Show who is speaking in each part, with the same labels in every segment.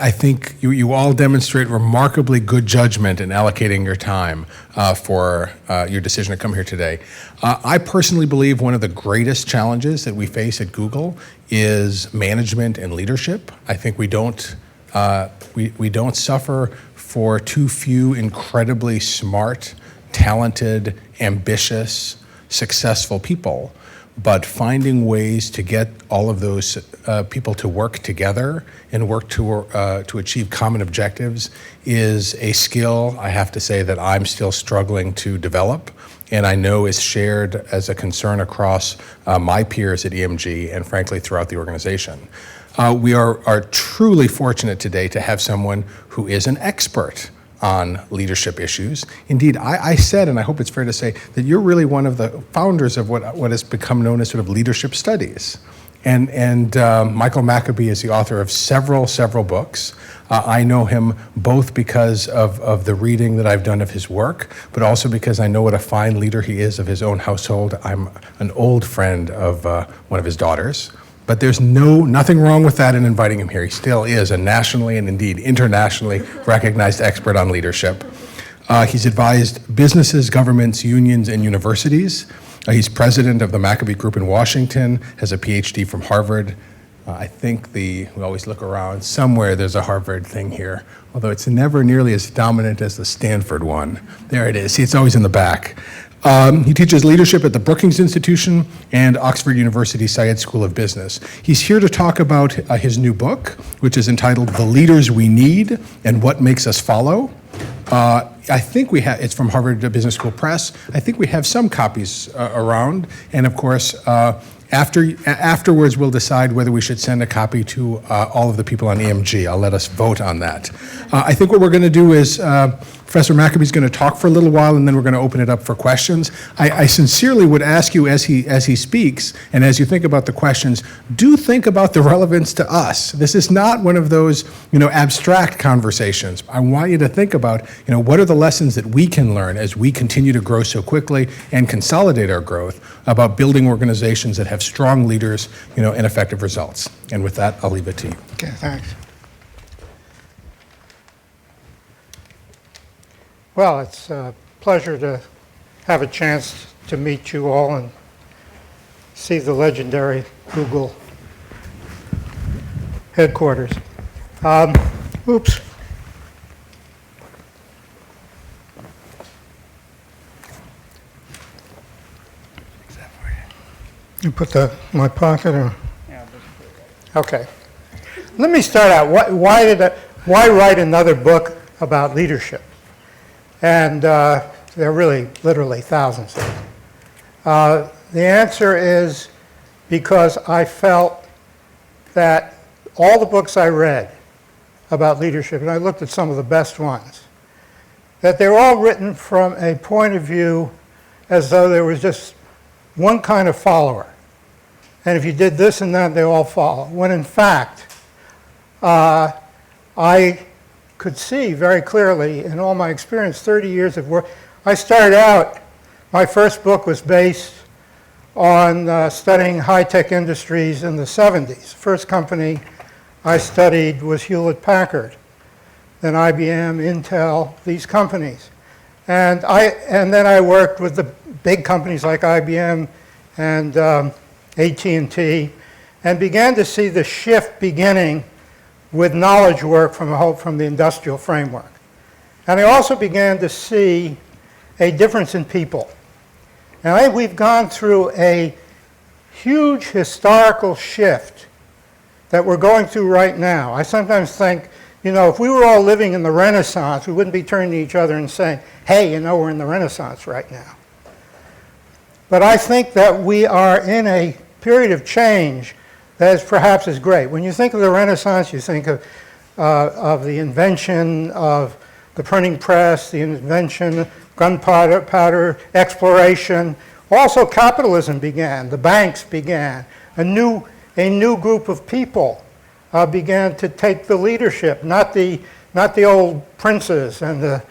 Speaker 1: I think you all demonstrate remarkably good judgment in allocating your time for your decision to come here today. I personally believe one of the greatest challenges that we face at Google is management and leadership. I think we don't suffer for too few incredibly smart, talented, ambitious, successful people. But finding ways to get all of those people to work together and work to achieve common objectives is a skill, I have to say, that I'm still struggling to develop, and I know is shared as a concern across my peers at EMG and frankly throughout the organization. We are truly fortunate today to have someone who is an expert on leadership issues. Indeed, I said, and I hope it's fair to say, that you're really one of the founders of what has become known as sort of leadership studies. And Michael Maccoby is the author of several books. I know him both because of the reading that I've done of his work, but also because I know what a fine leader he is of his own household. I'm an old friend of one of his daughters. But there's nothing wrong with that in inviting him here. He still is a nationally and indeed internationally recognized expert on leadership. He's advised businesses, governments, unions, and universities. He's president of the Maccoby Group in Washington, has a PhD from Harvard. I think we always look around, somewhere there's a Harvard thing here, although it's never nearly as dominant as the Stanford one. There it is. See, it's always in the back. He teaches leadership at the Brookings Institution and Oxford University Syed School of Business. He's here to talk about his new book, which is entitled The Leaders We Need and What Makes Us Follow. I think it's from Harvard Business School Press. I think we have some copies around, and of course, afterwards we'll decide whether we should send a copy to all of the people on EMG. I'll let us vote on that. I think what we're going to do is Professor Maccoby's going to talk for a little while, and then we're going to open it up for questions. I sincerely would ask you as he speaks, and as you think about the questions, do think about the relevance to us. This is not one of those, abstract conversations. I want you to think about, what are the lessons that we can learn as we continue to grow so quickly and consolidate our growth about building organizations that have strong leaders, and effective results. And with that, I'll leave it to you.
Speaker 2: Okay, thanks. Well, it's a pleasure to have a chance to meet you all and see the legendary Google headquarters. Oops. You put that in my pocket, or? Yeah. Okay. Let me start out. Why write another book about leadership? And there are really, literally thousands of them. The answer is because I felt that all the books I read about leadership, and I looked at some of the best ones, that they're all written from a point of view as though there was just one kind of follower. And if you did this and that, they all follow. When in fact, I could see very clearly in all my experience, 30 years of work. I started out, my first book was based on studying high-tech industries in the 70s. First company I studied was Hewlett-Packard, then IBM, Intel, these companies. And then I worked with the big companies like IBM and AT&T, and began to see the shift beginning with knowledge work from the industrial framework. And I also began to see a difference in people. And I think we've gone through a huge historical shift that we're going through right now. I sometimes think, if we were all living in the Renaissance, we wouldn't be turning to each other and saying, hey, we're in the Renaissance right now. But I think that we are in a period of change that is perhaps as great. When you think of the Renaissance, you think of the invention of the printing press, the invention of gunpowder, exploration. Also, capitalism began. The banks began. A new group of people began to take the leadership, not the old princes and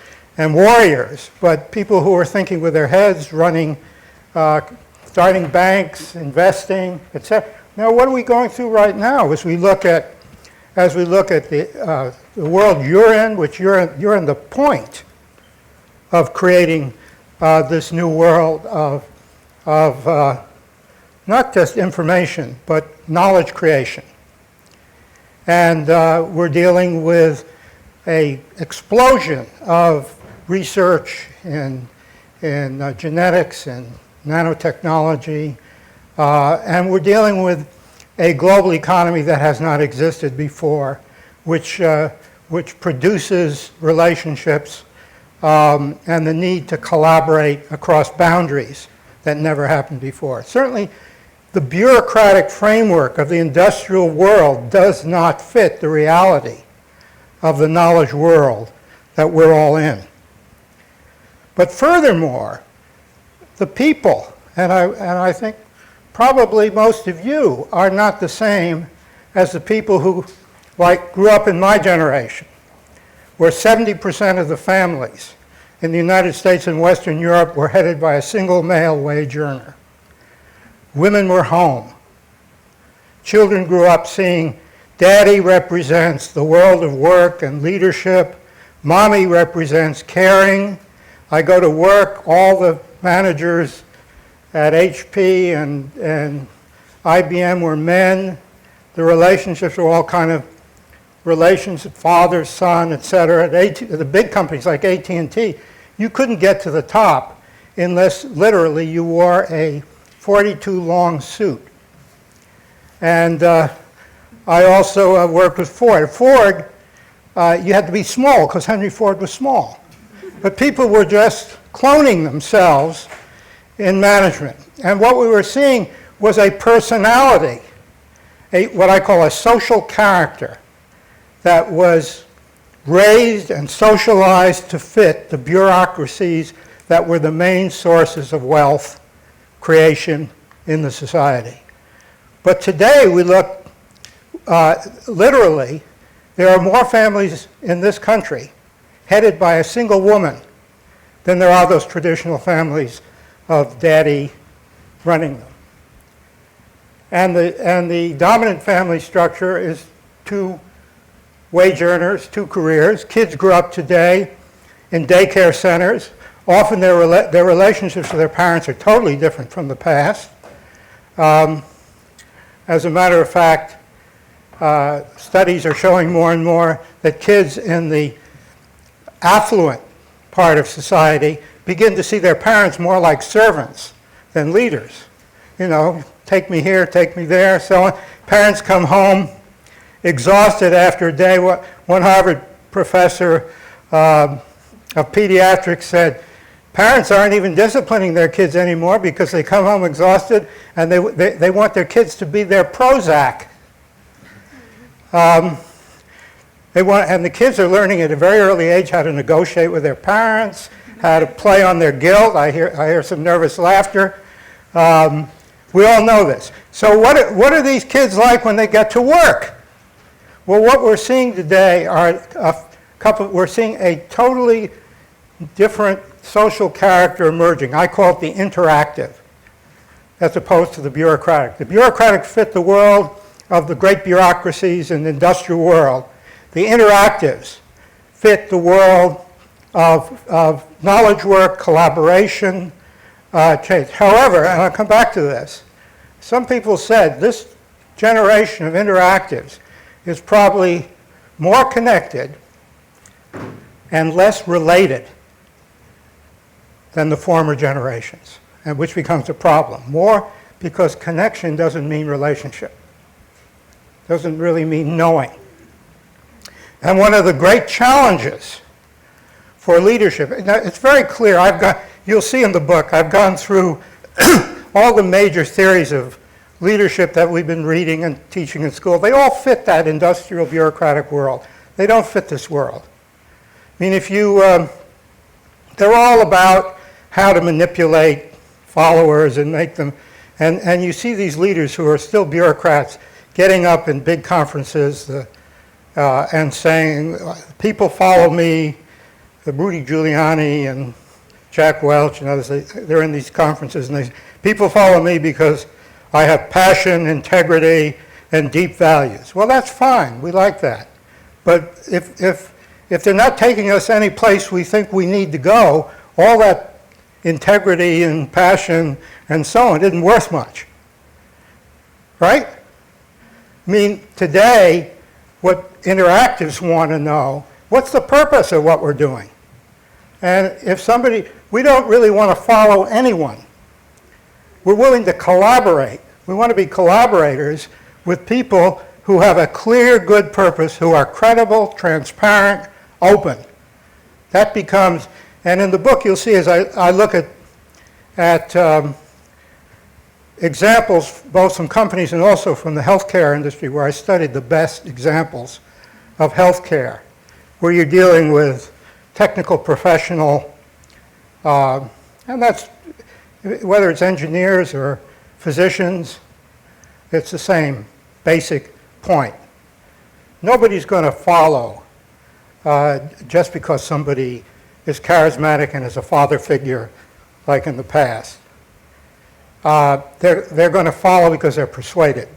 Speaker 2: warriors, but people who were thinking with their heads, running, starting banks, investing, etc. Now, what are we going through right now as we look at as we look at the world you're in, which you're in the point of creating this new world of not just information, but knowledge creation. And we're dealing with an explosion of research in genetics and nanotechnology, and we're dealing with a global economy that has not existed before, which produces relationships and the need to collaborate across boundaries that never happened before. Certainly, the bureaucratic framework of the industrial world does not fit the reality of the knowledge world that we're all in. But furthermore, the people, and I think probably most of you are not the same as the people who grew up in my generation, where 70% of the families in the United States and Western Europe were headed by a single male wage earner. Women were home. Children grew up seeing daddy represents the world of work and leadership. Mommy represents caring. I go to work, all the managers at HP and IBM were men. The relationships were all kind of relations, father, son, et cetera. The big companies like AT&T, you couldn't get to the top unless literally you wore a 42 long suit. And I also worked with Ford. Ford, you had to be small because Henry Ford was small. But people were just cloning themselves in management. And what we were seeing was a personality, what I call a social character, that was raised and socialized to fit the bureaucracies that were the main sources of wealth creation in the society. But today we look, literally, there are more families in this country headed by a single woman than there are those traditional families of daddy running them. And the dominant family structure is two wage earners, two careers. Kids grow up today in daycare centers. Often their relationships with their parents are totally different from the past. As a matter of fact, studies are showing more and more that kids in the affluent part of society begin to see their parents more like servants than leaders. You know, take me here, take me there, so on. Parents come home exhausted after a day. One Harvard professor of pediatrics said, parents aren't even disciplining their kids anymore because they come home exhausted and they want their kids to be their Prozac. And the kids are learning at a very early age how to negotiate with their parents, how to play on their guilt. I hear some nervous laughter. We all know this. So what are these kids like when they get to work? Well, what we're seeing today are we're seeing a totally different social character emerging. I call it the interactive, as opposed to the bureaucratic. The bureaucratic fit the world of the great bureaucracies in the industrial world. The interactives fit the world of knowledge work, collaboration, change. However, and I'll come back to this, some people said this generation of interactives is probably more connected and less related than the former generations, and which becomes a problem. More because connection doesn't mean relationship. Doesn't really mean knowing. And one of the great challenges for leadership, now it's very clear, you'll see in the book, I've gone through all the major theories of leadership that we've been reading and teaching in school. They all fit that industrial bureaucratic world. They don't fit this world. I mean, they're all about how to manipulate followers and make them, and you see these leaders who are still bureaucrats getting up in big conferences and saying, people follow me, Rudy Giuliani and Jack Welch and others, they're in these conferences and people follow me because I have passion, integrity, and deep values. Well, that's fine. We like that. But if they're not taking us any place we think we need to go, all that integrity and passion and so on isn't worth much. Right? I mean, today, what interactives want to know, what's the purpose of what we're doing? And if somebody, we don't really want to follow anyone. We're willing to collaborate. We want to be collaborators with people who have a clear, good purpose, who are credible, transparent, open. That becomes, and in the book you'll see as I look at examples both from companies and also from the healthcare industry where I studied the best examples of healthcare, where you're dealing with technical professional, and that's, whether it's engineers or physicians, it's the same basic point. Nobody's going to follow just because somebody is charismatic and is a father figure like in the past. They're going to follow because they're persuaded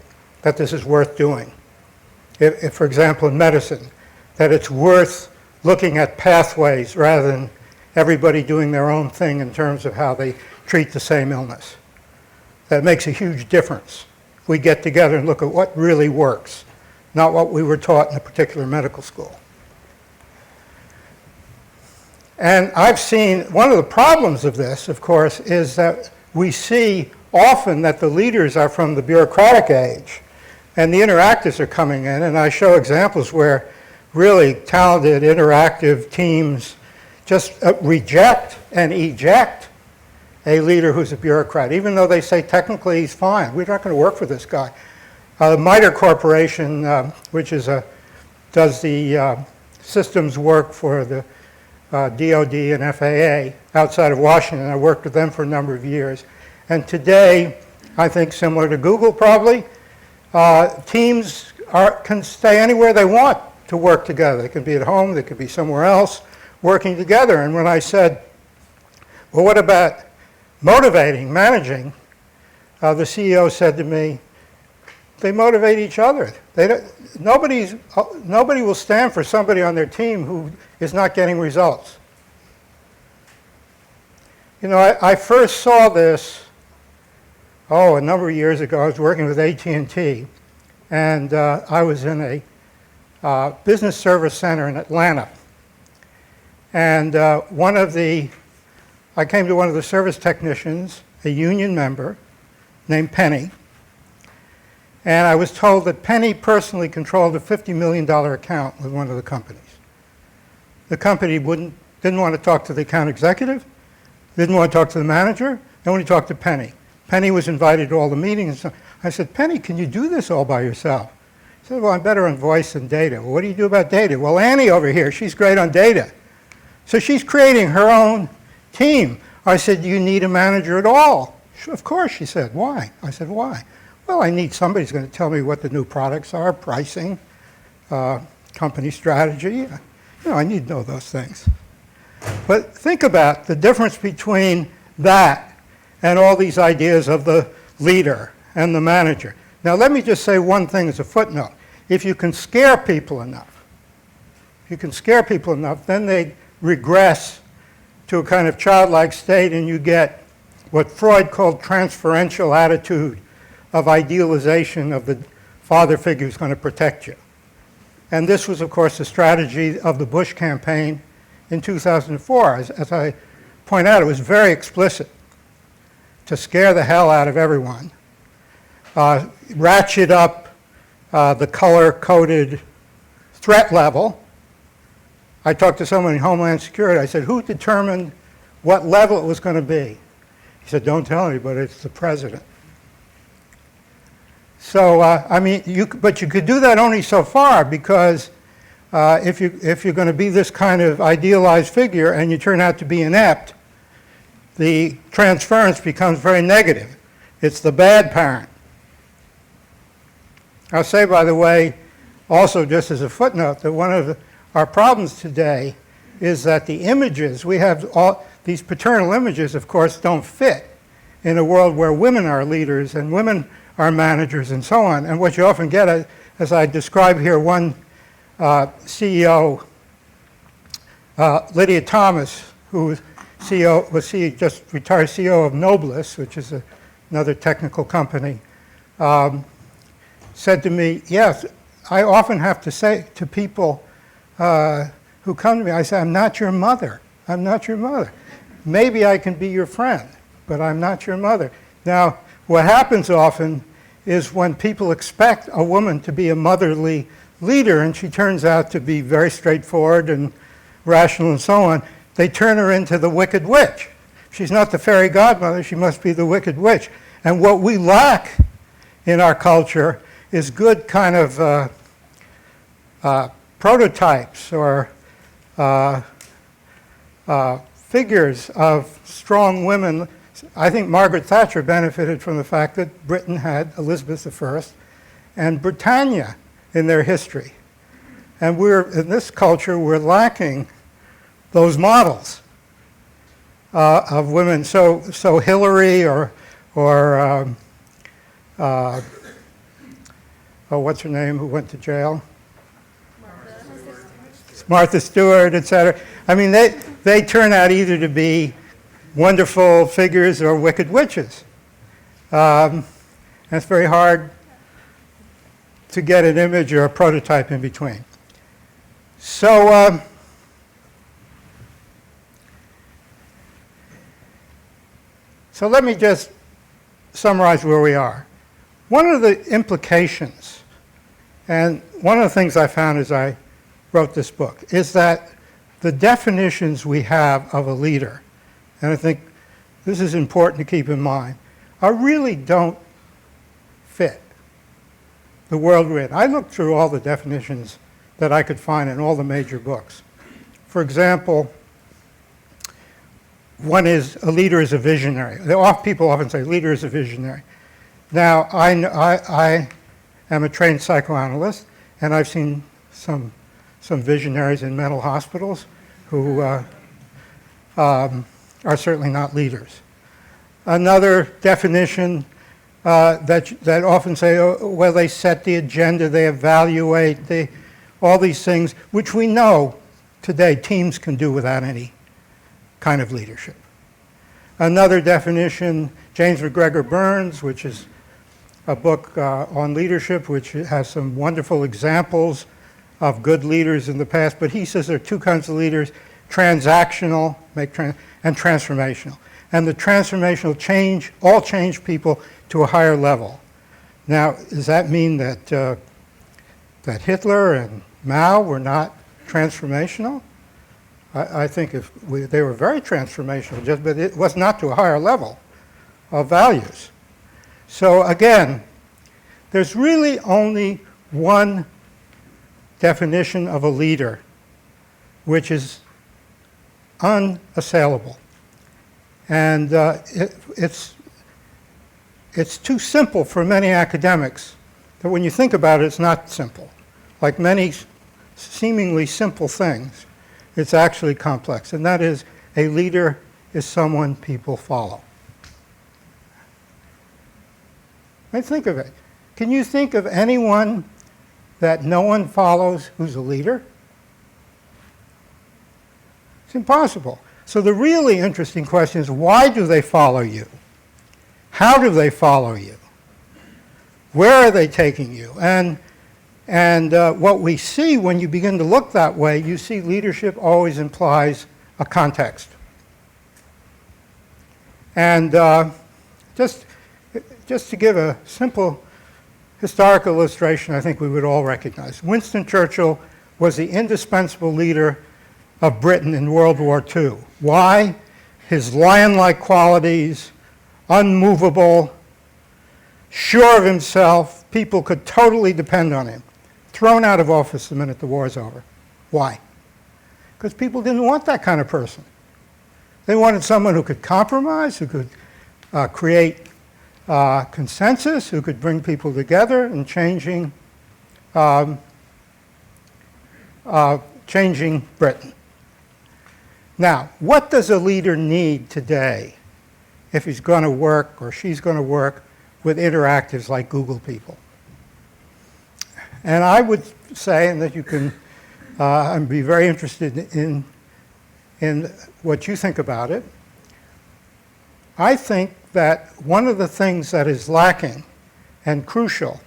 Speaker 2: that this is worth doing. If, for example, in medicine, that it's worth looking at pathways rather than everybody doing their own thing in terms of how they treat the same illness. That makes a huge difference. We get together and look at what really works, not what we were taught in a particular medical school. And I've seen, one of the problems of this, of course, is that we see often that the leaders are from the bureaucratic age, and the interactives are coming in, and I show examples where really talented interactive teams just reject and eject a leader who's a bureaucrat, even though they say technically he's fine. We're not going to work for this guy. The MITRE Corporation, which is does the systems work for the DOD and FAA outside of Washington. I worked with them for a number of years. And today, I think similar to Google probably, teams can stay anywhere they want to work together. They can be at home, they could be somewhere else, working together. And when I said, well, what about motivating, managing, the CEO said to me, they motivate each other. Nobody will stand for somebody on their team who is not getting results. You know, I first saw this, a number of years ago. I was working with AT&T, and I was in a business service center in Atlanta. And I came to one of the service technicians, a union member named Penny, and I was told that Penny personally controlled a $50 million account with one of the companies. The company didn't want to talk to the account executive, didn't want to talk to the manager, they only talked to Penny. Penny was invited to all the meetings. I said, Penny, can you do this all by yourself? She said, well, I'm better on voice and data. Well, what do you do about data? Well, Annie over here, she's great on data. So she's creating her own team. I said, do you need a manager at all? Of course, she said. Why? I said, why? Well, I need somebody who's going to tell me what the new products are, pricing, company strategy. You know, I need to know those things. But think about the difference between that and all these ideas of the leader and the manager. Now, let me just say one thing as a footnote. If you can scare people enough, then they regress to a kind of childlike state, and you get what Freud called transferential attitude of idealization of the father figure who's going to protect you. And this was, of course, the strategy of the Bush campaign in 2004. As I point out, it was very explicit to scare the hell out of everyone, ratchet up the color-coded threat level. I talked to someone in Homeland Security. I said, who determined what level it was going to be? He said, don't tell anybody, it's the president. So, I mean, but you could do that only so far, because if you're going to be this kind of idealized figure and you turn out to be inept, the transference becomes very negative. It's the bad parent. I'll say, by the way, also just as a footnote, that one of our problems today is that the images, we have all these paternal images, of course, don't fit in a world where women are leaders, and women are managers and so on. And what you often get, as I describe here, one CEO, Lydia Thomas, who was just retired CEO of Noblus, which is another technical company, said to me, yes, I often have to say to people who come to me, I say, I'm not your mother. I'm not your mother. Maybe I can be your friend, but I'm not your mother. Now, what happens often is when people expect a woman to be a motherly leader, and she turns out to be very straightforward and rational and so on, they turn her into the wicked witch. She's not the fairy godmother, she must be the wicked witch. And what we lack in our culture is good kind of prototypes or figures of strong women. I think Margaret Thatcher benefited from the fact that Britain had Elizabeth I and Britannia in their history. And in this culture, we're lacking those models of women. So Hillary or what's her name, who went to jail? Martha Stewart, et cetera. I mean, they turn out either to be wonderful figures or wicked witches. And it's very hard to get an image or a prototype in between. So let me just summarize where we are. One of the implications, and one of the things I found as I wrote this book, is that the definitions we have of a leader, and I think this is important to keep in mind, really don't fit the world we're in. I looked through all the definitions that I could find in all the major books. For example, one is a leader is a visionary. People often say leader is a visionary. Now, I am a trained psychoanalyst, and I've seen some visionaries in mental hospitals who are certainly not leaders. Another definition that often say, oh, well, they set the agenda, they evaluate, all these things, which we know today teams can do without any kind of leadership. Another definition, James McGregor Burns, which is a book on leadership, which has some wonderful examples of good leaders in the past, but he says there are two kinds of leaders, transactional and transformational. And the transformational all change people to a higher level. Now, does that mean that Hitler and Mao were not transformational? I think they were very transformational, but it was not to a higher level of values. So again, there's really only one definition of a leader, which is unassailable. And it's too simple for many academics, but when you think about it, it's not simple. Like many seemingly simple things, it's actually complex, and that is a leader is someone people follow. I think of it. Can you think of anyone that no one follows who's a leader? It's impossible. So the really interesting question is, why do they follow you? How do they follow you? Where are they taking you? And what we see when you begin to look that way, you see leadership always implies a context. And just to give a simple historical illustration I think we would all recognize. Winston Churchill was the indispensable leader of Britain in World War II. Why? His lion-like qualities, unmovable, sure of himself, people could totally depend on him. Thrown out of office the minute the war's over. Why? Because people didn't want that kind of person. They wanted someone who could compromise, who could create consensus, who could bring people together in changing Britain. Now, what does a leader need today if he's going to work or she's going to work with interactives like Google people. And I would say, and that you can, I'd be very interested in what you think about it. I think that one of the things that is lacking and crucial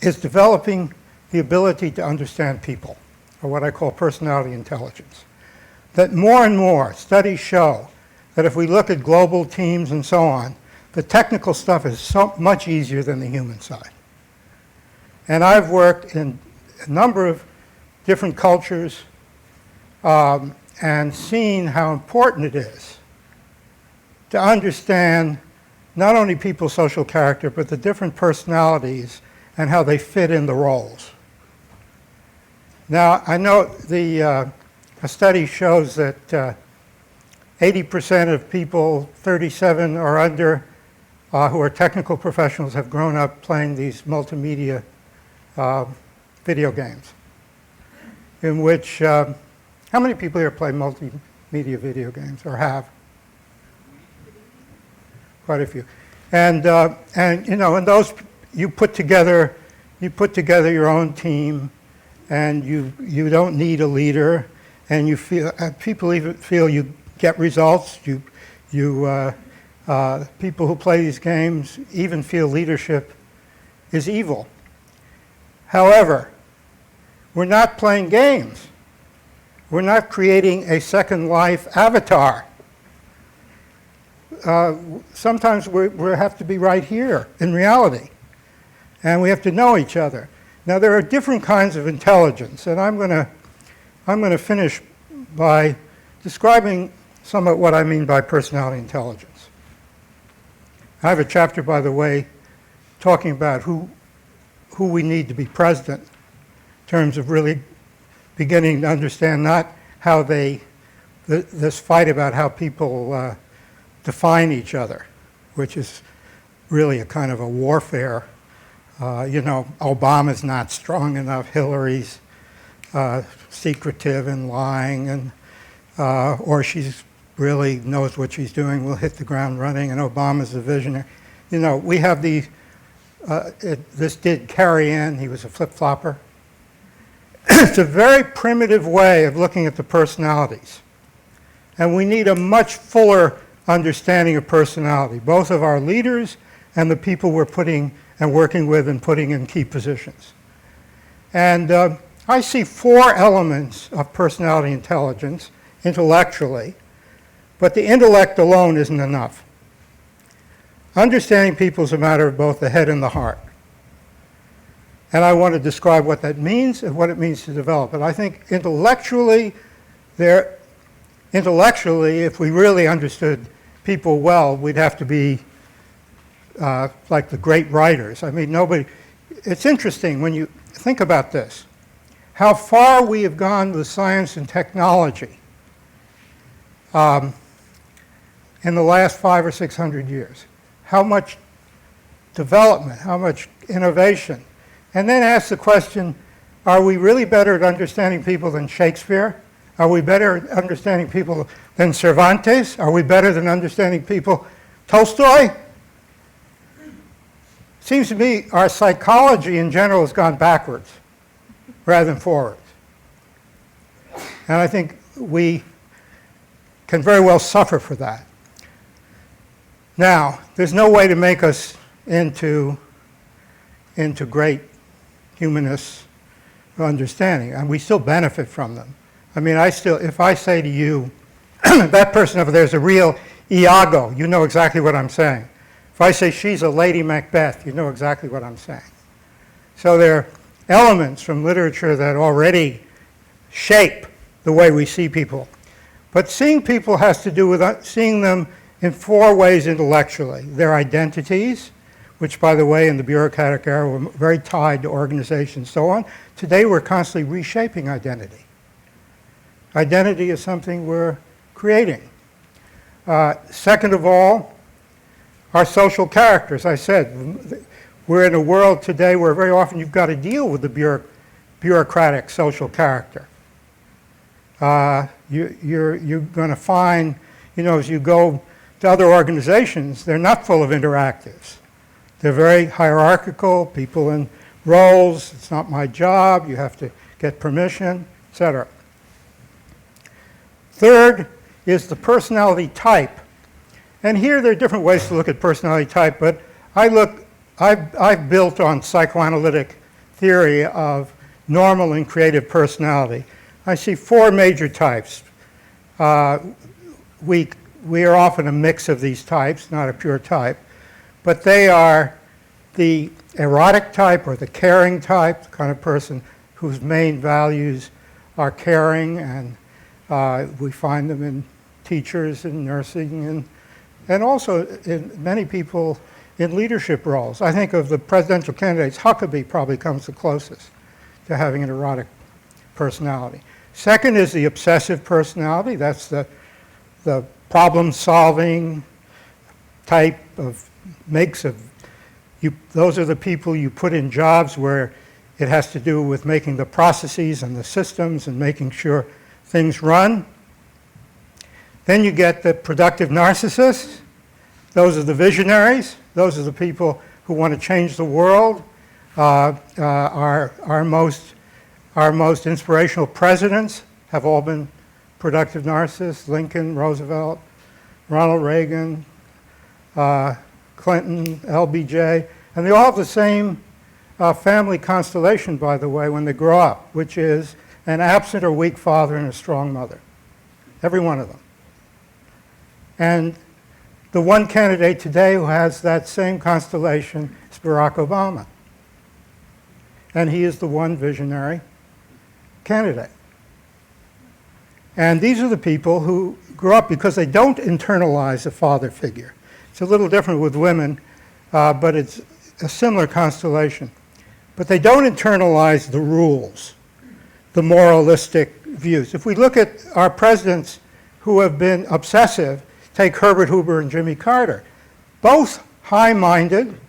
Speaker 2: is developing the ability to understand people, or what I call personality intelligence. That more and more studies show that if we look at global teams and so on, the technical stuff is so much easier than the human side. And I've worked in a number of different cultures and seen how important it is to understand not only people's social character, but the different personalities and how they fit in the roles. Now, I know a study shows that 80% of people 37 or under who are technical professionals have grown up playing these multimedia video games, in which, how many people here play multimedia video games or have? Quite a few. And you know, and those, you put together your own team, and you don't need a leader, and you feel, people even feel you get results. People who play these games even feel leadership is evil. However, we're not playing games. We're not creating a second life avatar. Sometimes we have to be right here in reality, and we have to know each other. Now, there are different kinds of intelligence, and I'm going to finish by describing somewhat what I mean by personality intelligence. I have a chapter, by the way, talking about who we need to be president in terms of really beginning to understand not how this fight about how people define each other, which is really a kind of a warfare. You know, Obama's not strong enough, Hillary's secretive and lying, and or she's really knows what she's doing, will hit the ground running, and Obama's a visionary. You know, we have this did Carrie Ann, he was a flip-flopper. It's a very primitive way of looking at the personalities. And we need a much fuller understanding of personality, both of our leaders and the people we're putting and working with and putting in key positions. And I see 4 elements of personality intelligence intellectually, but the intellect alone isn't enough. Understanding people is a matter of both the head and the heart. And I want to describe what that means and what it means to develop it. I think intellectually, if we really understood people well, we'd have to be like the great writers. I mean, it's interesting when you think about this, how far we have gone with science and technology in the last 500 or 600 years. How much development, how much innovation. And then ask the question, are we really better at understanding people than Shakespeare? Are we better at understanding people than Cervantes? Are we better than understanding people Tolstoy? Seems to me our psychology in general has gone backwards rather than forwards. And I think we can very well suffer for that. Now, there's no way to make us into great humanists of understanding, and we still benefit from them. I mean, if I say to you, that person over there is a real Iago, you know exactly what I'm saying. If I say she's a Lady Macbeth, you know exactly what I'm saying. So there are elements from literature that already shape the way we see people. But seeing people has to do with seeing them in 4 ways intellectually. Their identities, which, by the way, in the bureaucratic era were very tied to organizations and so on. Today, we're constantly reshaping identity. Identity is something we're creating. Second of all, our social characters. I said, we're in a world today where very often you've got to deal with the bureaucratic social character. You're going to find, you know, as you go to other organizations, they're not full of interactives. They're very hierarchical, people in roles, it's not my job, you have to get permission, etc. Third is the personality type. And here there are different ways to look at personality type, but I've built on psychoanalytic theory of normal and creative personality. I see four major types. We are often a mix of these types, not a pure type, but they are the erotic type or the caring type, the kind of person whose main values are caring, and we find them in teachers and nursing and also in many people in leadership roles. I think of the presidential candidates, Huckabee probably comes the closest to having an erotic personality. Second is the obsessive personality. That's the problem-solving type of makes of you. Those are the people you put in jobs where it has to do with making the processes and the systems and making sure things run. Then you get the productive narcissists. Those are the visionaries. Those are the people who want to change the world. Our most inspirational presidents have all been productive narcissists: Lincoln, Roosevelt, Ronald Reagan, Clinton, LBJ, and they all have the same family constellation, by the way, when they grow up, which is an absent or weak father and a strong mother. Every one of them. And the one candidate today who has that same constellation is Barack Obama. And he is the one visionary candidate. And these are the people who grow up because they don't internalize a father figure. It's a little different with women, but it's a similar constellation. But they don't internalize the rules, the moralistic views. If we look at our presidents who have been obsessive, take Herbert Hoover and Jimmy Carter, both high-minded,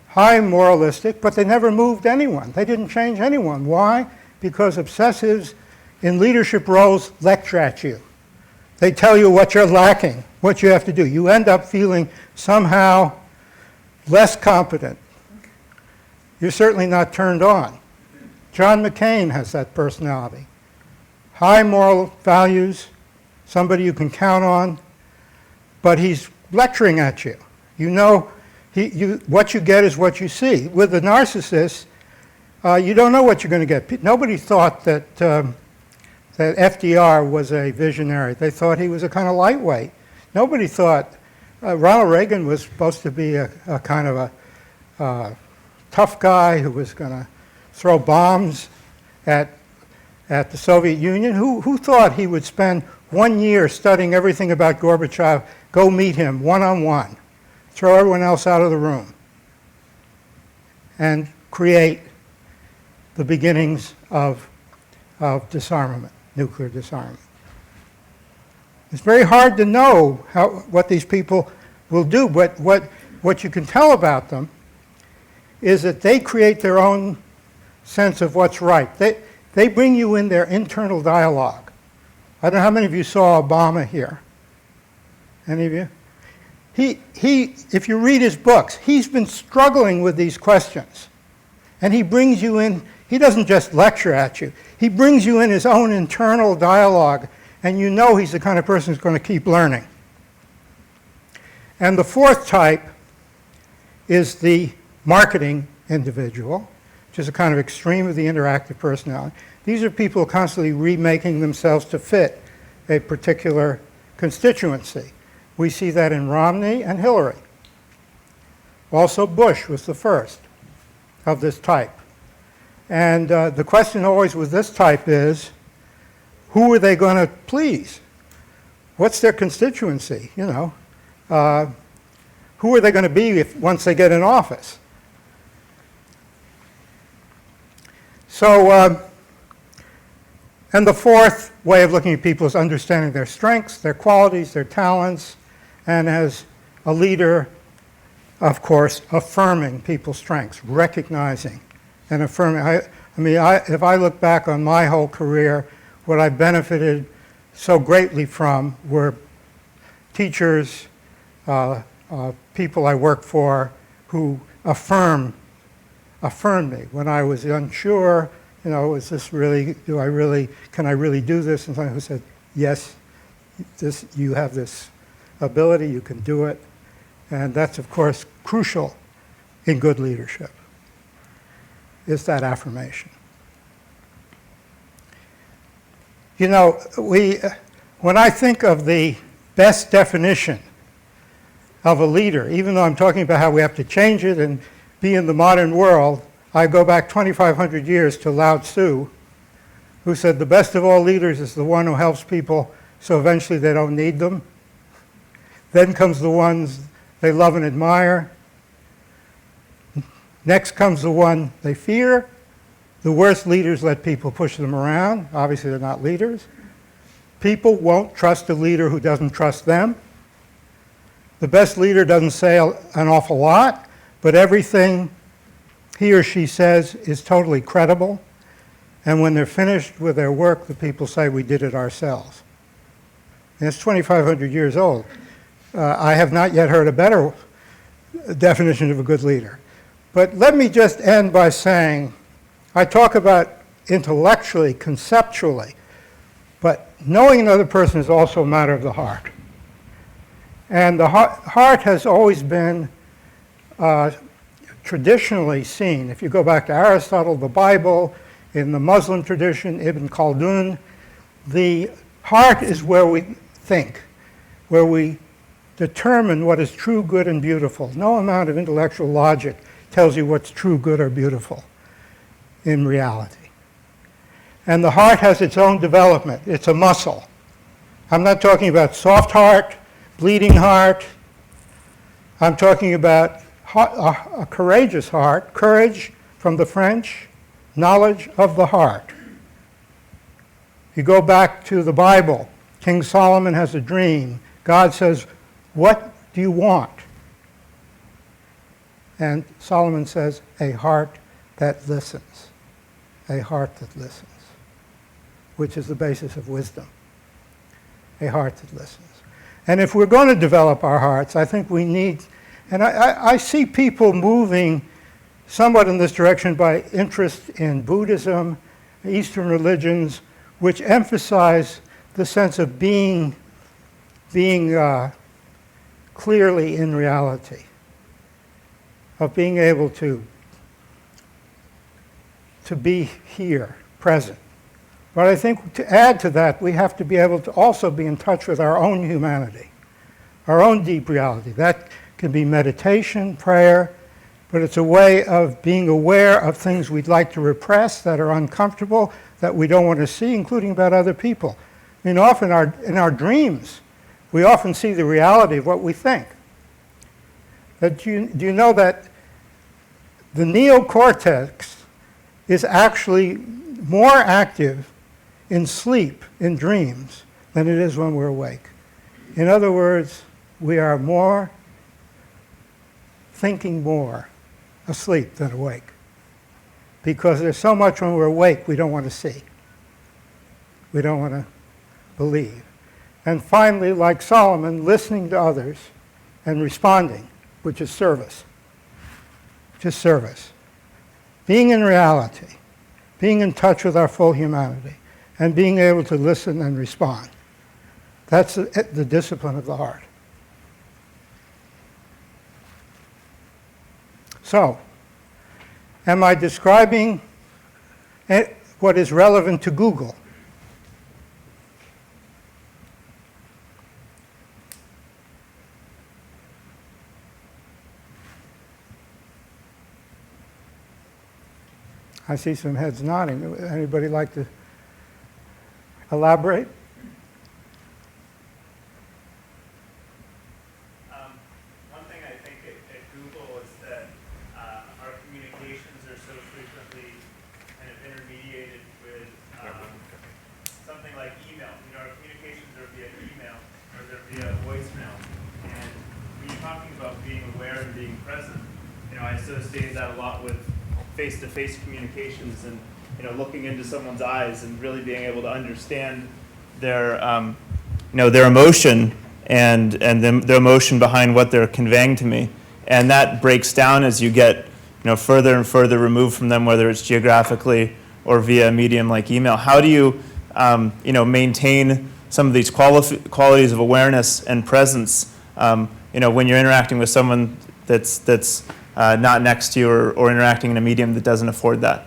Speaker 2: high moralistic, but they never moved anyone. They didn't change anyone. Why? Because obsessives in leadership roles lecture at you. They tell you what you're lacking, what you have to do. You end up feeling somehow less competent. You're certainly not turned on. John McCain has that personality. High moral values, somebody you can count on, but he's lecturing at you. You know, what you get is what you see. With the narcissist, you don't know what you're going to get. Nobody thought that FDR was a visionary. They thought he was a kind of lightweight. Nobody thought Ronald Reagan was supposed to be a kind of a tough guy who was going to throw bombs at the Soviet Union. Who thought he would spend 1 year studying everything about Gorbachev, go meet him one-on-one, throw everyone else out of the room, and create the beginnings of disarmament, nuclear disarmament? It's very hard to know what these people will do, but what you can tell about them is that they create their own sense of what's right. They bring you in their internal dialogue. I don't know how many of you saw Obama here. Any of you? If you read his books, he's been struggling with these questions. And he brings you in, he doesn't just lecture at you, he brings you in his own internal dialogue, and you know he's the kind of person who's going to keep learning. And the fourth type is the marketing individual, which is a kind of extreme of the interactive personality. These are people constantly remaking themselves to fit a particular constituency. We see that in Romney and Hillary. Also, Bush was the first of this type. And the question always with this type is, who are they going to please? What's their constituency? You know, who are they going to be once they get in office? So, and the fourth way of looking at people is understanding their strengths, their qualities, their talents, and as a leader, of course, affirming people's strengths, recognizing and affirming. If I look back on my whole career, what I benefited so greatly from were teachers people I work for who affirm me when I was unsure. Is this really? Can I really do this? And someone who said, yes, you have this ability. You can do it, and that's of course crucial in good leadership. Is that affirmation? When I think of the best definition of a leader, even though I'm talking about how we have to change it and be in the modern world, I go back 2,500 years to Lao Tzu, who said the best of all leaders is the one who helps people so eventually they don't need them. Then comes the ones they love and admire. Next comes the one they fear. The worst leaders let people push them around. Obviously, they're not leaders. People won't trust a leader who doesn't trust them. The best leader doesn't say an awful lot, but everything he or she says is totally credible. And when they're finished with their work, the people say, we did it ourselves. And it's 2,500 years old. I have not yet heard a better definition of a good leader. But let me just end by saying, I talk about intellectually, conceptually, but knowing another person is also a matter of the heart. And the heart has always been traditionally seen. If you go back to Aristotle, the Bible, in the Muslim tradition, Ibn Khaldun, the heart is where we think, where we determine what is true, good, and beautiful. No amount of intellectual logic tells you what's true, good, or beautiful in reality. And the heart has its own development. It's a muscle. I'm not talking about soft heart, bleeding heart. I'm talking about a courageous heart. Courage, from the French, knowledge of the heart. You go back to the Bible. King Solomon has a dream. God says, what do you want? And Solomon says, a heart that listens. A heart that listens, which is the basis of wisdom. A heart that listens. And if we're going to develop our hearts, I think we need, and I see people moving somewhat in this direction by interest in Buddhism, Eastern religions, which emphasize the sense of being clearly in reality, of being able to be here, present. But I think to add to that, we have to be able to also be in touch with our own humanity, our own deep reality. That can be meditation, prayer, but it's a way of being aware of things we'd like to repress that are uncomfortable, that we don't want to see, including about other people. I mean, often in our dreams, we often see the reality of what we think. Do you know that the neocortex is actually more active in sleep, in dreams, than it is when we're awake? In other words, we are thinking more asleep than awake. Because there's so much when we're awake we don't want to see. We don't want to believe. And finally, like Solomon, listening to others and responding, which is service. Just service. Being in reality, being in touch with our full humanity, and being able to listen and respond. That's the discipline of the heart. So, am I describing what is relevant to Google? I see some heads nodding. Anybody like to elaborate?
Speaker 3: One thing I think at Google is that our communications are so frequently kind of intermediated with something like email. You know, our communications are via email or they're via voicemail. And when you're talking about being aware and being present, you know, I associate that a lot with face-to-face communications and, you know, looking into someone's eyes and really being able to understand their, their emotion and the emotion behind what they're conveying to me. And that breaks down as you get further and further removed from them, whether it's geographically or via a medium like email. How do you maintain some of these qualities of awareness and presence when you're interacting with someone that's not next to you or interacting in a medium that doesn't afford that?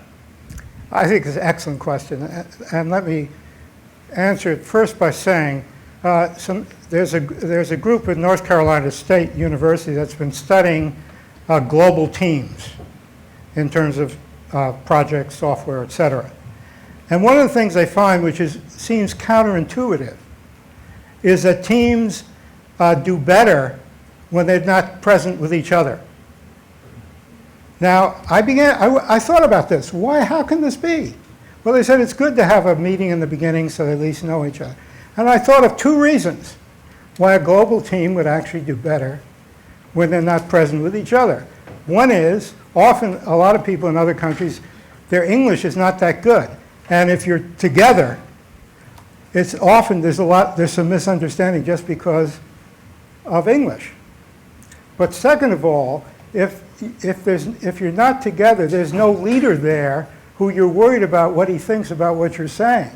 Speaker 2: I think it's an excellent question. And let me answer it first by saying there's a group at North Carolina State University that's been studying global teams in terms of projects, software, et cetera. And one of the things they find, which seems counterintuitive, is that teams do better when they're not present with each other. Now, I thought about this. How can this be? Well, they said it's good to have a meeting in the beginning so they at least know each other. And I thought of two reasons why a global team would actually do better when they're not present with each other. One is, often a lot of people in other countries, their English is not that good. And if you're together, it's often there's some misunderstanding just because of English. But second of all, if you're not together, there's no leader there who you're worried about what he thinks about what you're saying.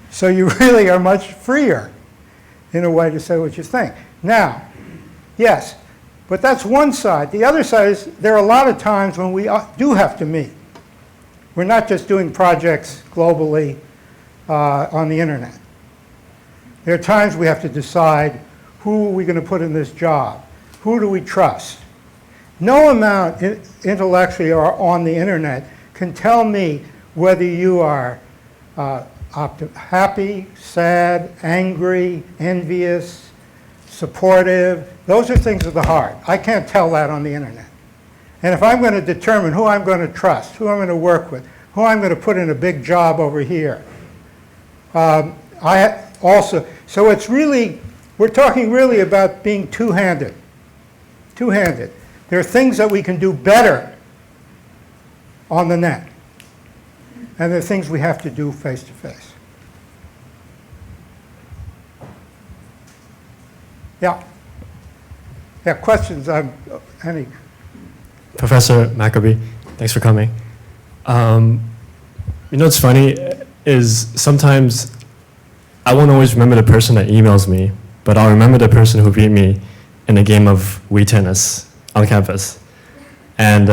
Speaker 2: So you really are much freer in a way to say what you think. Now, yes, but that's one side. The other side is there are a lot of times when we do have to meet. We're not just doing projects globally on the internet. There are times we have to decide who are we going to put in this job? Who do we trust? No amount intellectually or on the internet can tell me whether you are happy, sad, angry, envious, supportive. Those are things of the heart. I can't tell that on the internet. And if I'm going to determine who I'm going to trust, who I'm going to work with, who I'm going to put in a big job over here, so it's really, we're talking really about being two-handed. Two-handed. There are things that we can do better on the net. And there are things we have to do face-to-face. Yeah. Yeah, questions? Any?
Speaker 4: Professor Maccoby, thanks for coming. What's funny is sometimes I won't always remember the person that emails me, but I'll remember the person who beat me in a game of Wii tennis on campus. And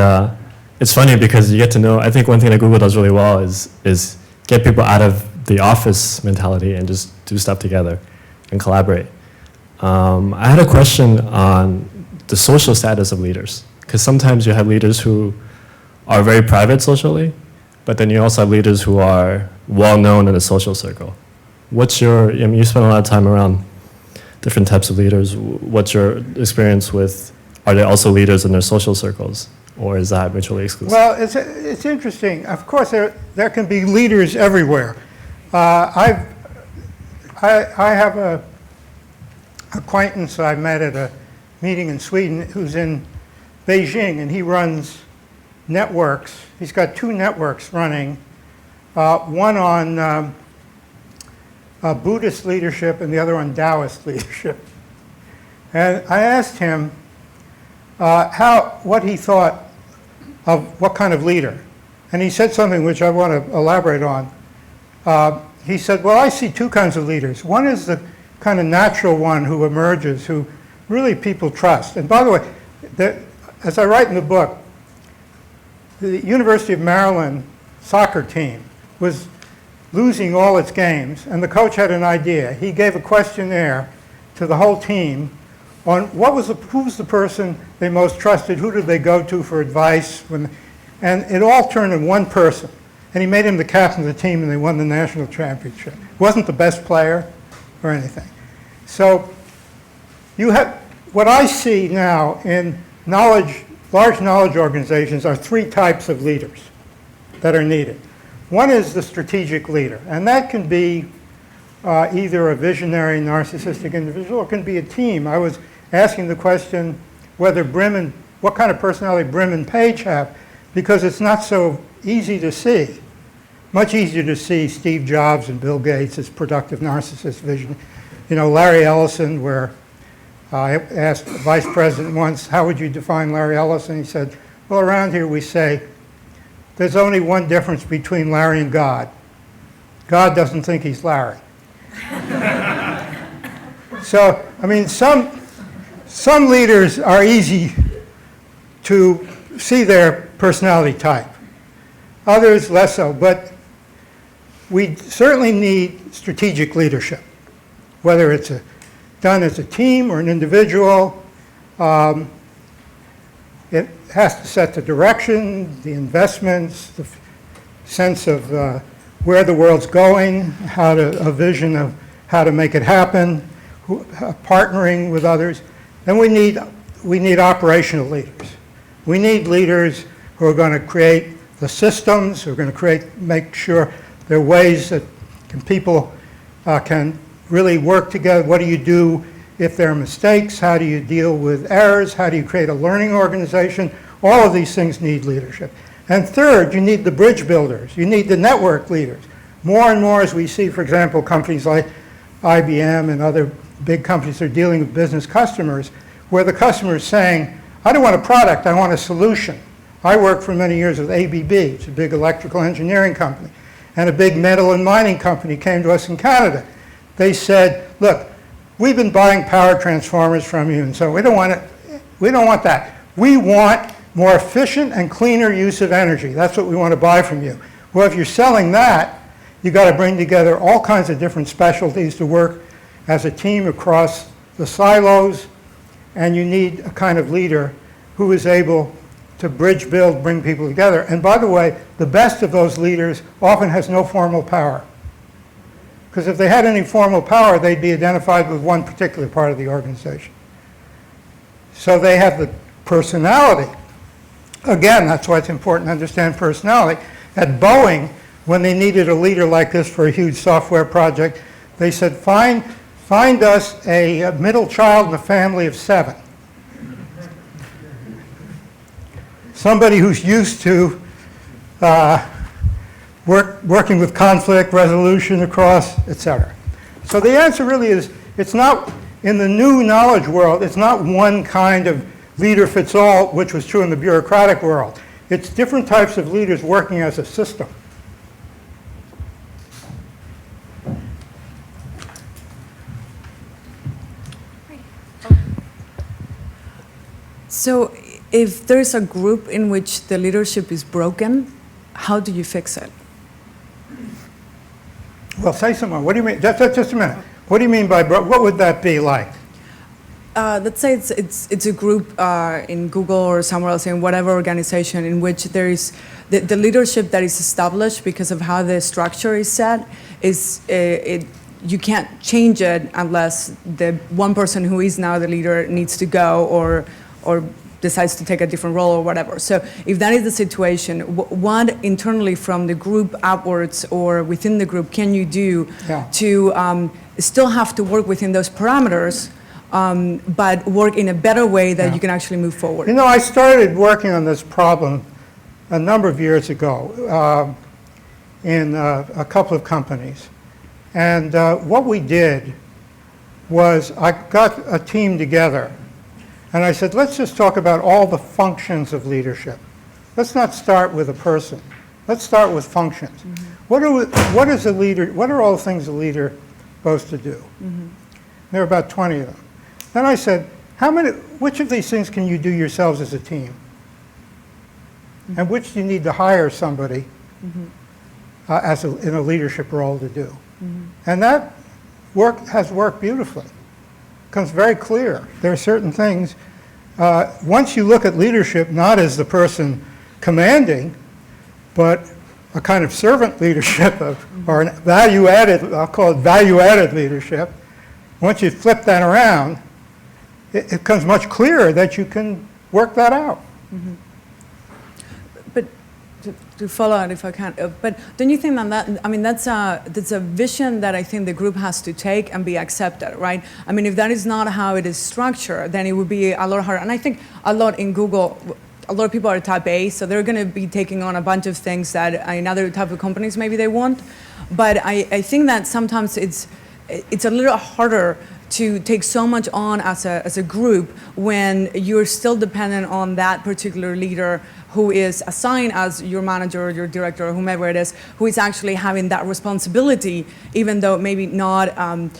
Speaker 4: it's funny because you get to know, I think one thing that Google does really well is get people out of the office mentality and just do stuff together and collaborate. I had a question on the social status of leaders, because sometimes you have leaders who are very private socially, but then you also have leaders who are well-known in a social circle. You spend a lot of time around different types of leaders. What's your experience with, are they also leaders in their social circles, or is that mutually exclusive?
Speaker 2: Well, it's interesting. Of course, there can be leaders everywhere. I have a acquaintance I met at a meeting in Sweden who's in Beijing, and he runs networks. He's got two networks running, one on Buddhist leadership and the other on Taoist leadership. And I asked him what he thought of what kind of leader. And he said something which I want to elaborate on. He said, well, I see two kinds of leaders. One is the kind of natural one who emerges, who really people trust. And by the way, as I write in the book, the University of Maryland soccer team was losing all its games, and the coach had an idea. He gave a questionnaire to the whole team on who was the person they most trusted, who did they go to for advice, and it all turned in one person. And he made him the captain of the team, and they won the national championship. He wasn't the best player or anything. So what I see now in large knowledge organizations are three types of leaders that are needed. One is the strategic leader, and that can be either a visionary, narcissistic individual, or it can be a team. I was asking the question what kind of personality Brim and Page have, because it's not so easy to see. Much easier to see Steve Jobs and Bill Gates as productive narcissists, You know, Larry Ellison, where I asked the vice president once, how would you define Larry Ellison? He said, well, around here we say, there's only one difference between Larry and God. God doesn't think he's Larry. So, I mean, some leaders are easy to see their personality type. Others less so, but we certainly need strategic leadership, whether it's done as a team or an individual. It has to set the direction, the investments, the sense of where the world's going, a vision of how to make it happen, partnering with others. Then we need operational leaders. We need leaders who are going to create the systems, who are going to make sure there are ways that people can really work together. What do you do if there are mistakes? How do you deal with errors? How do you create a learning organization? All of these things need leadership. And third, you need the bridge builders. You need the network leaders. More and more as we see, for example, companies like IBM and other big companies are dealing with business customers, where the customer is saying, I don't want a product, I want a solution. I worked for many years with ABB, it's a big electrical engineering company, and a big metal and mining company came to us in Canada. They said, look, we've been buying power transformers from you, and so we don't want that. We want more efficient and cleaner use of energy. That's what we want to buy from you. Well, if you're selling that, you've got to bring together all kinds of different specialties to work as a team across the silos, and you need a kind of leader who is able to bridge build, bring people together. And by the way, the best of those leaders often has no formal power. Because if they had any formal power, they'd be identified with one particular part of the organization. So they have the personality. Again, that's why it's important to understand personality. At Boeing, when they needed a leader like this for a huge software project, they said, find us a middle child in a family of 7. Somebody who's used to working with conflict resolution across, etc. So the answer really is, it's not, in the new knowledge world, it's not one kind of leader fits all, which was true in the bureaucratic world. It's different types of leaders working as a system.
Speaker 5: So if there's a group in which the leadership is broken, how do you fix it?
Speaker 2: Well, say some more. What do you mean? Just a minute. What do you mean by what would that be like?
Speaker 5: Let's say it's a group in Google or somewhere else, in whatever organization, in which there is the leadership that is established because of how the structure is set is you can't change it unless the one person who is now the leader needs to go or decides to take a different role or whatever. So if that is the situation, what internally from the group upwards or within the group can you do to still have to work within those parameters, but work in a better way that you can actually move forward?
Speaker 2: You know, I started working on this problem a number of years ago in a couple of companies. And what we did was I got a team together and I said, let's just talk about all the functions of leadership. Let's not start with a person. Let's start with functions. Mm-hmm. What are all the things a leader supposed to do? Mm-hmm. There are about 20 of them. Then I said, which of these things can you do yourselves as a team? Mm-hmm. And which do you need to hire somebody in a leadership role to do? Mm-hmm. And that has worked beautifully. Becomes very clear. There are certain things, once you look at leadership not as the person commanding, but a kind of servant leadership or an value-added, I'll call it value-added leadership, once you flip that around, it becomes much clearer that you can work that out.
Speaker 5: Mm-hmm. But to follow on if I can, but don't you think that, I mean, that's a vision that I think the group has to take and be accepted, right? I mean, if that is not how it is structured, then it would be a lot harder. And I think a lot in Google, a lot of people are type A, so they're going to be taking on a bunch of things that in other type of companies maybe they won't. But I think that sometimes it's a little harder to take so much on as a group when you're still dependent on that particular leader who is assigned as your manager or your director or whomever it is, who is actually having that responsibility, even though maybe not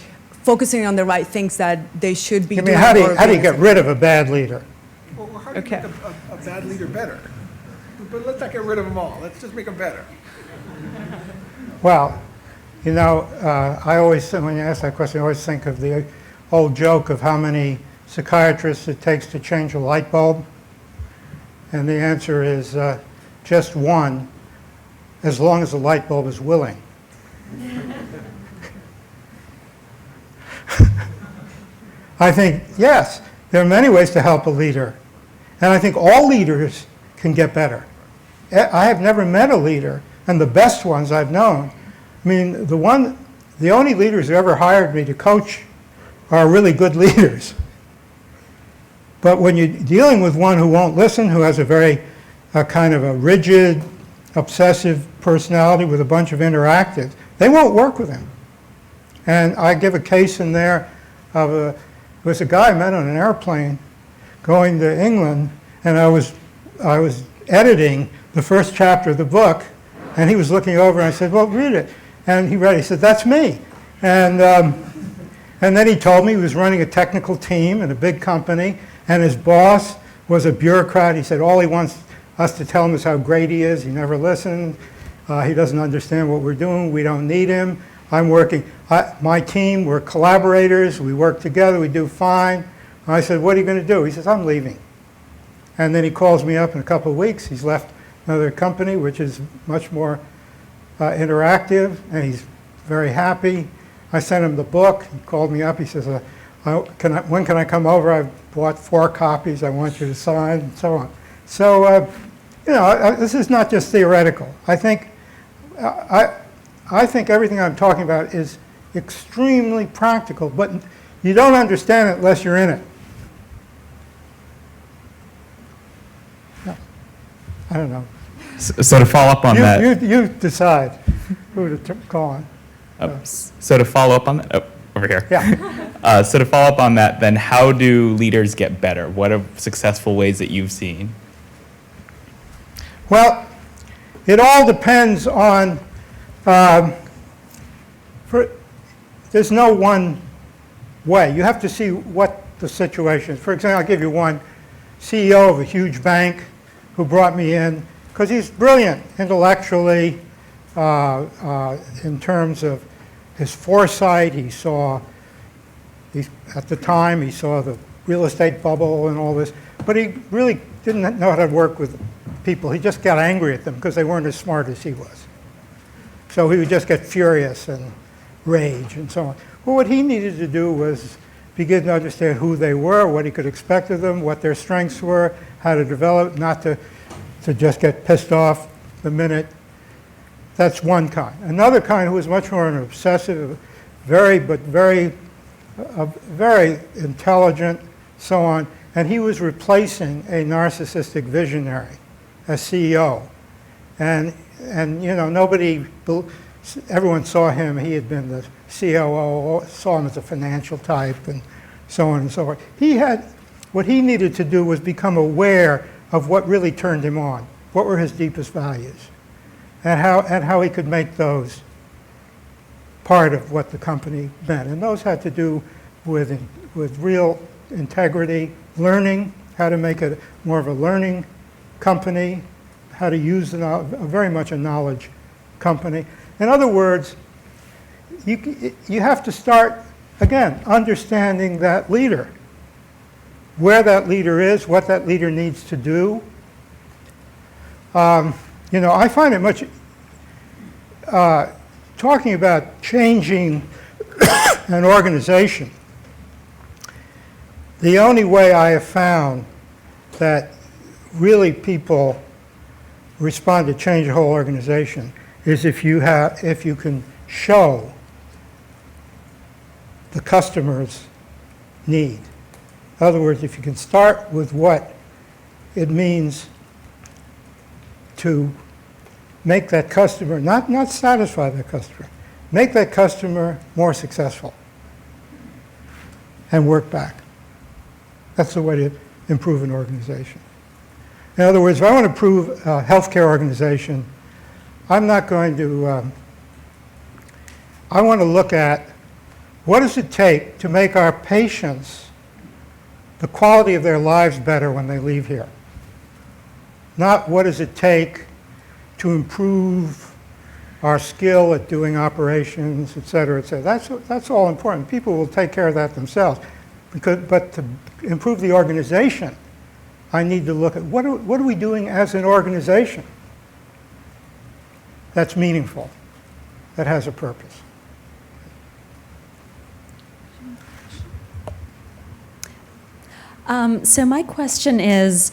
Speaker 5: focusing on the right things that they should be
Speaker 2: I mean,
Speaker 5: doing.
Speaker 2: how do you get rid of a bad leader?
Speaker 6: Well, how do you
Speaker 5: Okay.
Speaker 6: make a bad leader better? But let's not get rid of them all. Let's just make them better.
Speaker 2: Well, you know, I always, when you ask that question, I always think of the old joke of how many psychiatrists it takes to change a light bulb. And the answer is just one, as long as the light bulb is willing. I think, yes, there are many ways to help a leader. And I think all leaders can get better. I have never met a leader, and the best ones I've known, I mean, the only leaders who ever hired me to coach are really good leaders. But when you're dealing with one who won't listen, who has a very kind of a rigid, obsessive personality with a bunch of interactives, they won't work with him. And I give a case in there of there was a guy I met on an airplane going to England, and I was editing the first chapter of the book, and he was looking over, and I said, well, read it. And he read it. He said, that's me. And then he told me he was running a technical team in a big company, and his boss was a bureaucrat. He said all he wants us to tell him is how great he is. He never listened. He doesn't understand what we're doing. We don't need him. I'm working. My team, we're collaborators. We work together. We do fine. And I said, what are you going to do? He says, I'm leaving. And then he calls me up in a couple of weeks. He's left another company, which is much more interactive, and he's very happy. I sent him the book. He called me up. He says, when can I come over? I've bought 4 copies. I want you to sign, and so on. So, you know, this is not just theoretical. I think everything I'm talking about is extremely practical, but you don't understand it unless you're in it. No. I don't know.
Speaker 7: So to follow up on that,
Speaker 2: You decide who to call on.
Speaker 7: so to follow up on that, over here.
Speaker 2: Yeah.
Speaker 7: So to follow up on that, then how do leaders get better? What are successful ways that you've seen?
Speaker 2: Well, it all depends on, there's no one way. You have to see what the situation is. For example, I'll give you one CEO of a huge bank who brought me in because he's brilliant intellectually in terms of his foresight. At the time, he saw the real estate bubble and all this, but he really didn't know how to work with people. He just got angry at them because they weren't as smart as he was. So he would just get furious and rage and so on. Well, what he needed to do was begin to understand who they were, what he could expect of them, what their strengths were, how to develop, not to just get pissed off the minute. That's one kind. Another kind who was much more an obsessive, very intelligent, so on, and he was replacing a narcissistic visionary as CEO. And you know, everyone saw him, he had been the COO, saw him as a financial type and so on and so forth. What he needed to do was become aware of what really turned him on, what were his deepest values, and how he could make those part of what the company meant. And those had to do with real integrity, learning, how to make it more of a learning company, how to use very much a knowledge company. In other words, you have to start, again, understanding that leader, where that leader is, what that leader needs to do. You know, I find it much, talking about changing an organization, the only way I have found that really people respond to change a whole organization is if you can show the customer's need. In other words, if you can start with what it means to make that customer, not satisfy that customer, make that customer more successful and work back. That's the way to improve an organization. In other words, if I want to improve a healthcare organization, I'm not going to, I want to look at what does it take to make our patients, the quality of their lives better when they leave here. Not what does it take to improve our skill at doing operations, et cetera, et cetera. That's all important. People will take care of that themselves. But to improve the organization, I need to look at what are we doing as an organization that's meaningful, that has a purpose.
Speaker 8: So my question is,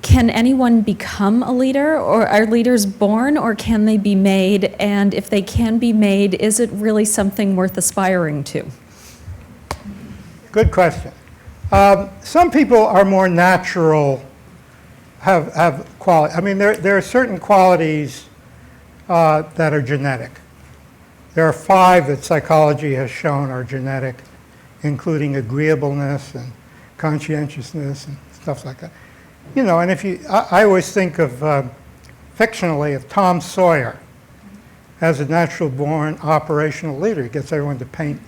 Speaker 8: can anyone become a leader, or are leaders born, or can they be made? And if they can be made, is it really something worth aspiring to?
Speaker 2: Good question. Some people are more natural, have quality. I mean, there are certain qualities that are genetic. There are 5 that psychology has shown are genetic, including agreeableness and conscientiousness and stuff like that. You know, and if you, I always think of, fictionally, of Tom Sawyer as a natural-born operational leader. He gets everyone to paint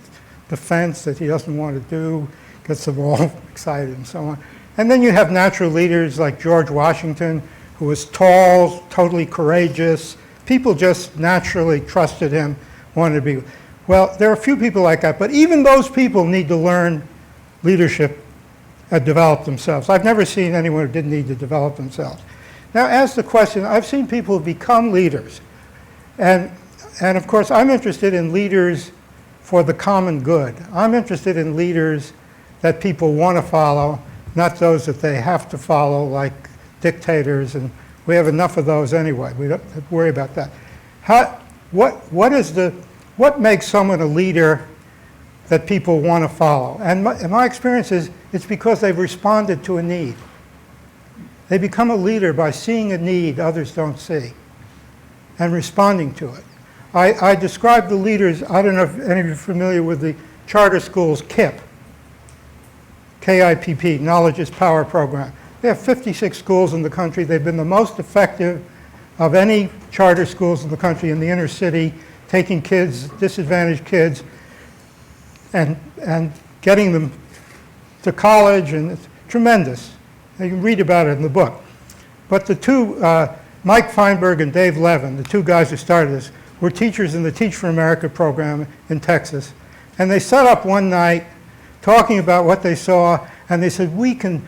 Speaker 2: the fence that he doesn't want to do, gets them all excited and so on. And then you have natural leaders like George Washington, who was tall, totally courageous. People just naturally trusted him, wanted to be. Well, there are a few people like that, but even those people need to learn leadership and develop themselves. I've never seen anyone who didn't need to develop themselves. Now, ask the question, I've seen people become leaders. And of course, I'm interested in leaders for the common good. I'm interested in leaders that people want to follow, not those that they have to follow, like dictators, and we have enough of those anyway. We don't have to worry about that. What makes someone a leader that people want to follow? And my experience is it's because they've responded to a need. They become a leader by seeing a need others don't see and responding to it. I describe the leaders, I don't know if any of you are familiar with the charter schools KIPP, K-I-P-P, Knowledge is Power program. They have 56 schools in the country. They've been the most effective of any charter schools in the country in the inner city, taking kids, disadvantaged kids, and getting them to college, and it's tremendous. You can read about it in the book. But the two, Mike Feinberg and Dave Levin, the 2 guys who started this, were teachers in the Teach for America program in Texas. And they set up one night talking about what they saw, and they said, we can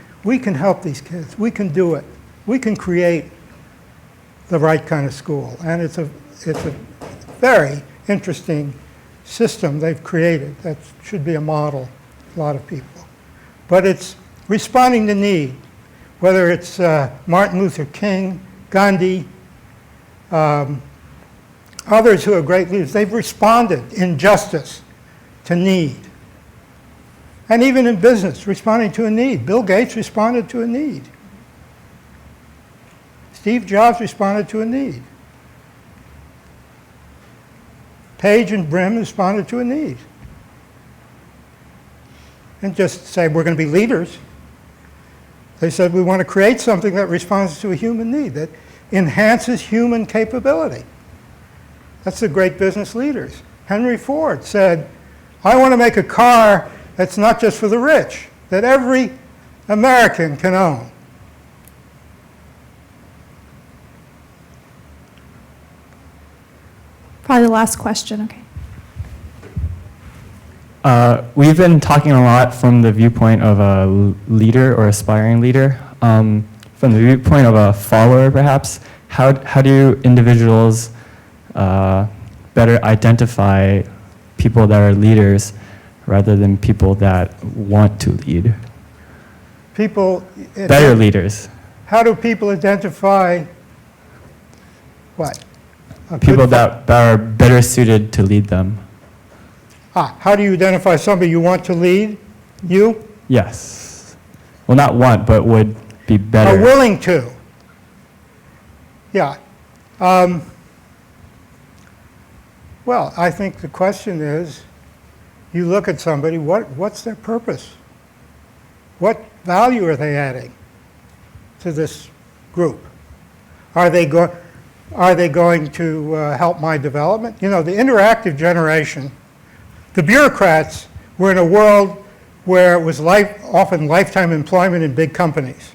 Speaker 2: help these kids. We can do it. We can create the right kind of school. And it's a very interesting system they've created that should be a model to a lot of people. But it's responding to need, whether it's Martin Luther King, Gandhi, others who are great leaders. They've responded in justice to need. And even in business, responding to a need. Bill Gates responded to a need. Steve Jobs responded to a need. Page and Brim responded to a need. And just say, we're going to be leaders. They said, we want to create something that responds to a human need, that enhances human capability. That's the great business leaders. Henry Ford said, I want to make a car that's not just for the rich, that every American can own.
Speaker 9: Probably the last question, okay.
Speaker 4: We've been talking a lot from the viewpoint of a leader or aspiring leader. From the viewpoint of a follower, perhaps, how do individuals better identify people that are leaders rather than people that want to lead? Better leaders.
Speaker 2: How do people identify what?
Speaker 4: People that are better suited to lead them.
Speaker 2: How do you identify somebody you want to lead? You?
Speaker 4: Yes. Well, not want, but would be better.
Speaker 2: Are willing to. Yeah. Well, I think the question is, you look at somebody, what's their purpose? What value are they adding to this group? Are they going to help my development? You know, the interactive generation, the bureaucrats were in a world where it was often lifetime employment in big companies.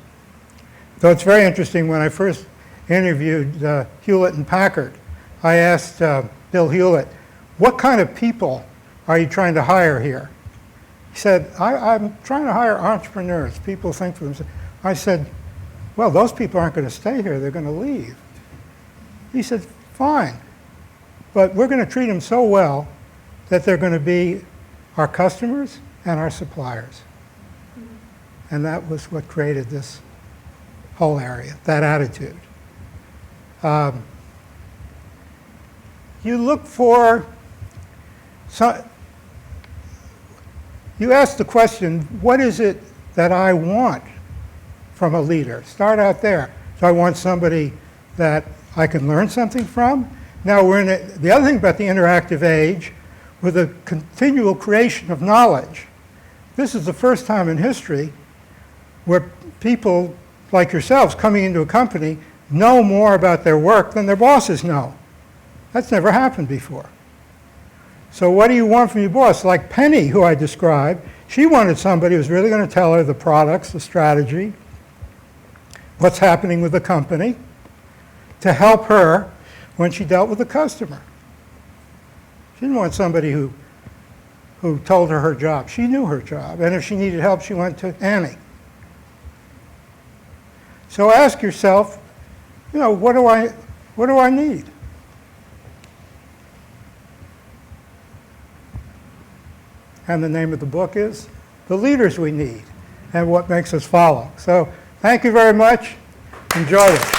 Speaker 2: So it's very interesting, when I first interviewed Hewlett and Packard, I asked Bill Hewlett, what kind of people are you trying to hire here? He said, I'm trying to hire entrepreneurs. People think for themselves. I said, well, those people aren't going to stay here. They're going to leave. He said, fine, but we're going to treat them so well that they're going to be our customers and our suppliers. And that was what created this whole area, that attitude. You look for, you ask the question, what is it that I want from a leader? Start out there. So I want somebody that I can learn something from. Now we're in the other thing about the interactive age, with a continual creation of knowledge. This is the first time in history where people like yourselves coming into a company know more about their work than their bosses know. That's never happened before. So what do you want from your boss? Like Penny, who I described, she wanted somebody who was really going to tell her the products, the strategy, what's happening with the company, to help her when she dealt with the customer. She didn't want somebody who told her job. She knew her job, and if she needed help, she went to Annie. So ask yourself, you know, what do I need? And the name of the book is The Leaders We Need and What Makes Us Follow. So thank you very much. Enjoy it.